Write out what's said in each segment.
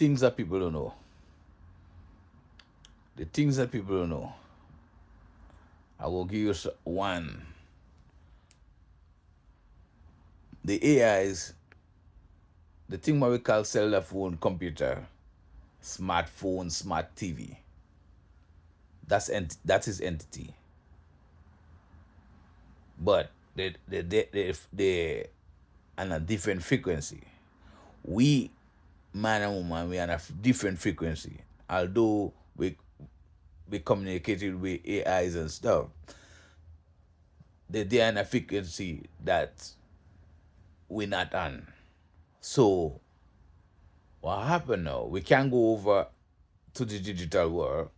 things that people don't know. The things that people don't know. I will give you one. The AIs, the thing what we call cellular phone, computer, smartphone, smart TV. That's his entity. But they on a different frequency. We, man and woman, we on a different frequency. Although we communicated with AIs and stuff, they're on a frequency that we're not on. So what happened now? We can go over to the digital world,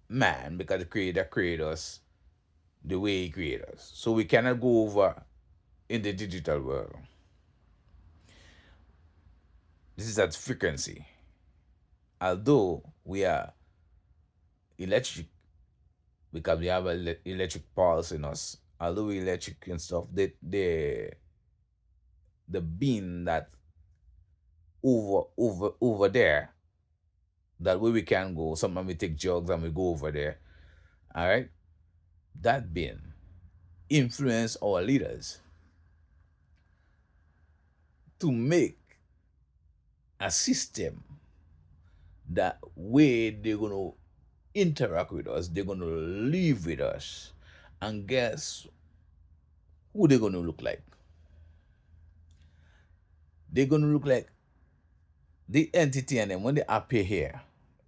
man, because the creator created us the way he created us. So we cannot go over in the digital world. This is at frequency. Although we are electric, because we have electric pulse in us. Although we electric and stuff, the beam that over there, that way we can go. Sometimes we take jogs and we go over there. All right, that being influence our leaders to make a system that way they're gonna interact with us, they're gonna live with us, and guess who they're gonna look like? They're gonna look like the entity, and then when they appear here,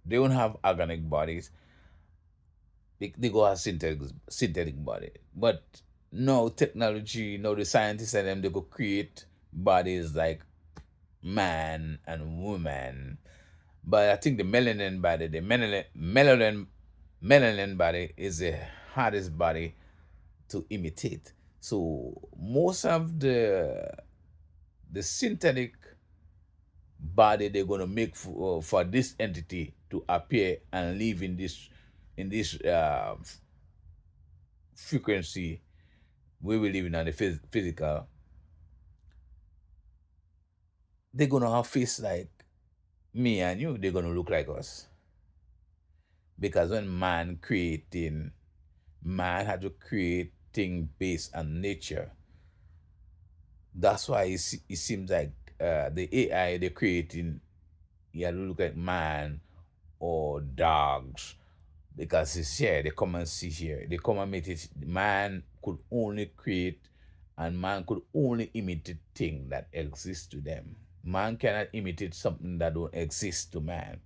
they don't have organic bodies. They go have synthetic body. But no technology, no the scientists and them they go create bodies like man and woman. But I think the melanin body, the melanin body is the hardest body to imitate. So most of the synthetic body they're gonna make for this entity to appear and live in this frequency we will live in on the physical, they're gonna have face like me and you. They're gonna look like us because when man had to create thing based on nature. That's why it seems like the AI they're creating, yeah, look like man or dogs because it's here. They come and see here. They come and make it. Man could only create, and man could only imitate thing that exists to them. Man cannot imitate something that don't exist to man.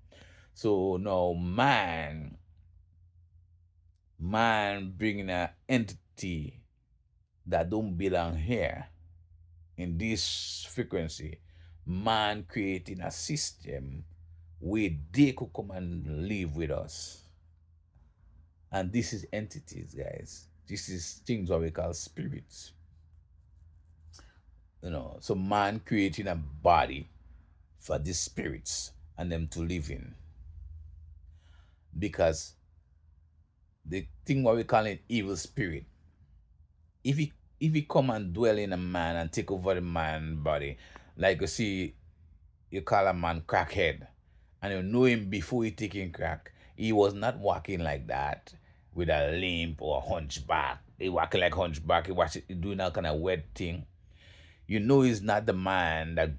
So now man bringing an entity that don't belong here in this frequency, man creating a system where they could come and live with us. And this is entities, guys. This is things what we call spirits. So man creating a body for these spirits and them to live in. Because the thing what we call it evil spirit, if he come and dwell in a man and take over the man body, like you see, you call a man crackhead, and you know him before he taking crack. He was not walking like that with a limp or hunchback. He walking like hunchback. He was doing that kind of weird thing. You know he's not the man that,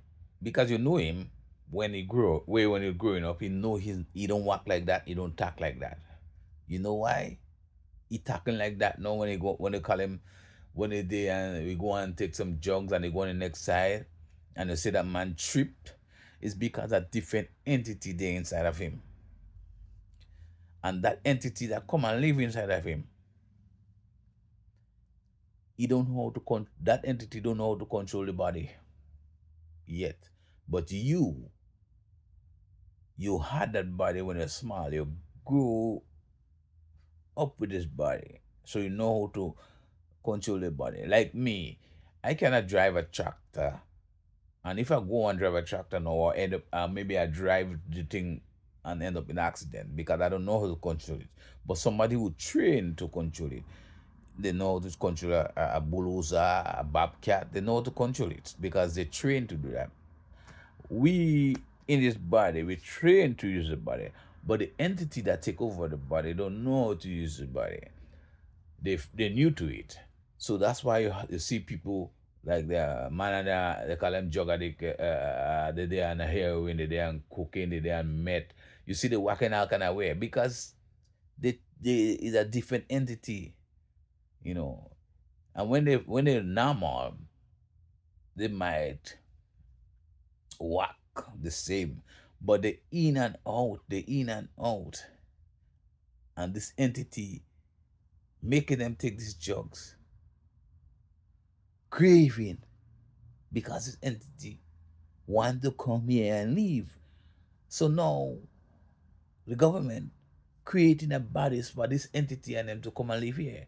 because you know him when he growing up. You know he don't walk like that. He don't talk like that. You know why? He talking like that now when they call him, when they and we go and take some drugs and they go on the next side and they say that man tripped. It's because a different entity there inside of him. And that entity that come and live inside of him, he don't know how to that entity don't know how to control the body yet. But you had that body when you're small. You grew up with this body. So you know how to control the body. Like me, I cannot drive a tractor. And if I go and drive a tractor now, or end up, maybe I drive the thing and end up in accident because I don't know how to control it. But somebody who trained to control it, they know how to control a bulldozer, a bobcat. They know how to control it because they trained to do that. We in this body. We train to use the body, but the entity that take over the body don't know how to use the body. They're new to it. So that's why you see people like the man and they call them drug addict, they on heroin, they on cocaine, they on meth. You see they walking all kind of way because they is a different entity, you know. And when they're normal, they might walk the same, but the in and out, and this entity making them take these drugs, craving because this entity want to come here and leave. So now the government creating a bodies for this entity and them to come and live here.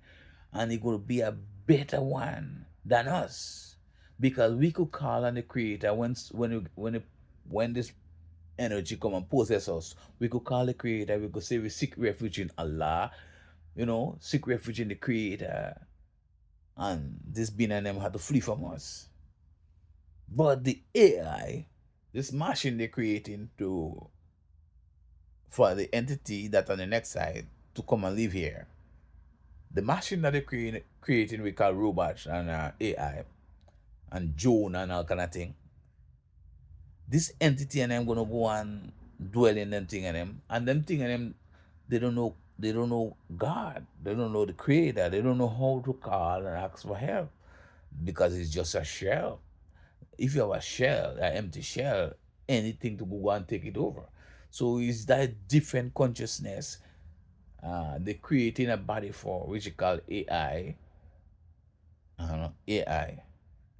And it will be a better one than us. Because we could call on the creator when this energy come and possess us. We could call the creator, we could say we seek refuge in Allah, seek refuge in the creator. And this being and them had to flee from us. But the AI, this machine they're creating to for the entity that on the next side to come and live here. The machine that they're creating we call robots and AI and drone and all kind of thing. This entity and them gonna go and dwell in them thing and them thing and them they don't know God. They don't know the creator. They don't know how to call and ask for help because it's just a shell. If you have a shell, an empty shell, anything to go and take it over. So it's that different consciousness they're creating a body for, which you call AI. AI.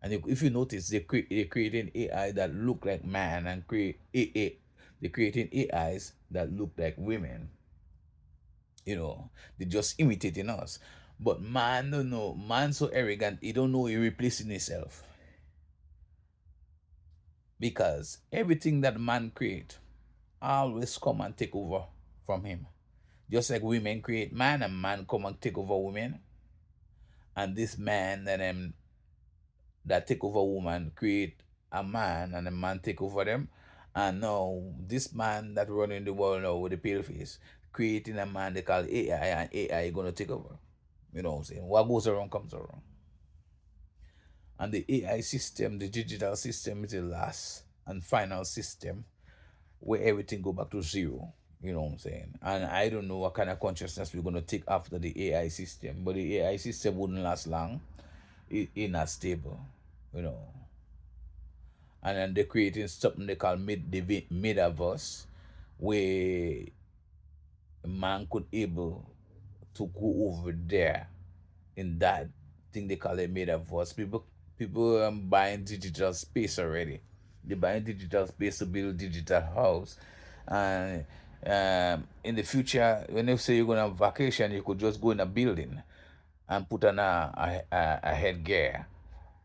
And if you notice, they're creating AI that look like man and create AA. They're creating AIs that look like women. They're just imitating us. But man don't know. Man so arrogant, he don't know he replacing himself. Because everything that man create always come and take over from him. Just like women create man and man come and take over women. And this man that take over woman create a man and a man take over them. And now this man that running the world now with the pale face creating a man they call AI and AI gonna take over. You know what I'm saying? What goes around comes around. And the AI system, the digital system is the last and final system where everything go back to zero. You know what I'm saying? And I don't know what kind of consciousness we're gonna take after the AI system, but the AI system wouldn't last long. It's not stable, you know. And then they're creating something they call the metaverse, where man could able to go over there in that thing they call a metaverse. People buying digital space already. They buying digital space to build digital house, and in the future, when you say you're going on vacation, you could just go in a building and put on a headgear,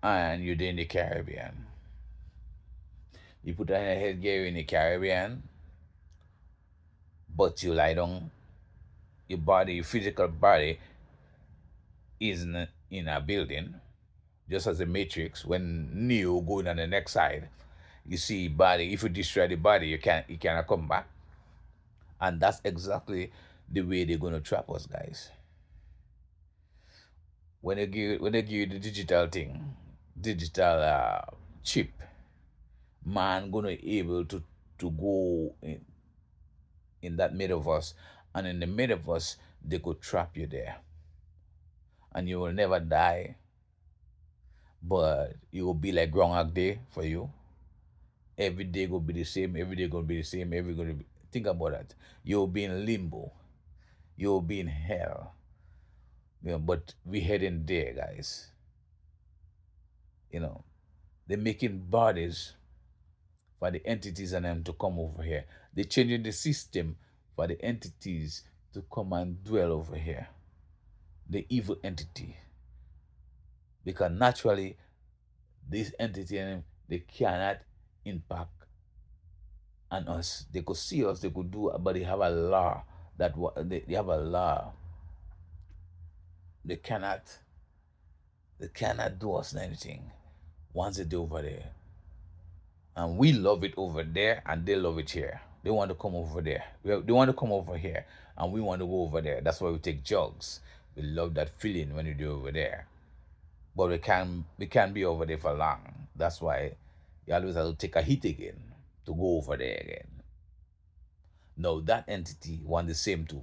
and you're in the Caribbean. You put on a headgear in the Caribbean, but you lie down. Your physical body, is in a building, just as a matrix. When Neo going on the next side, you see body. If you destroy the body, you cannot come back. And that's exactly the way they're gonna trap us, guys. When they give you the digital thing, digital chip, man gonna able to go in that metaverse, and in the metaverse they could trap you there, and you will never die, but it will be like Groundhog Day for you. Every day gonna be the same. Every day gonna be the same. Every gonna be. Think about that. You'll be in limbo. You'll be in hell. But we heading there, guys. You know, they're making bodies for the entities and them to come over here. They're changing the system for the entities to come and dwell over here. The evil entity, because naturally this entity and them, they cannot impact on us. They could see us, they could do, but they have a law they have a law. They cannot they cannot do us anything once they do over there. And we love it over there, and they love it here. They want to come over there. They want to come over here, and we want to go over there. That's why we take jogs. We love that feeling when you do over there. But we can't be over there for long. That's why you always have to take a hit again to go over there again. No, that entity want the same too.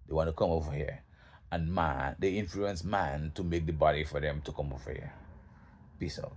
They want to come over here. And man, they influence man to make the body for them to come over here. Peace out.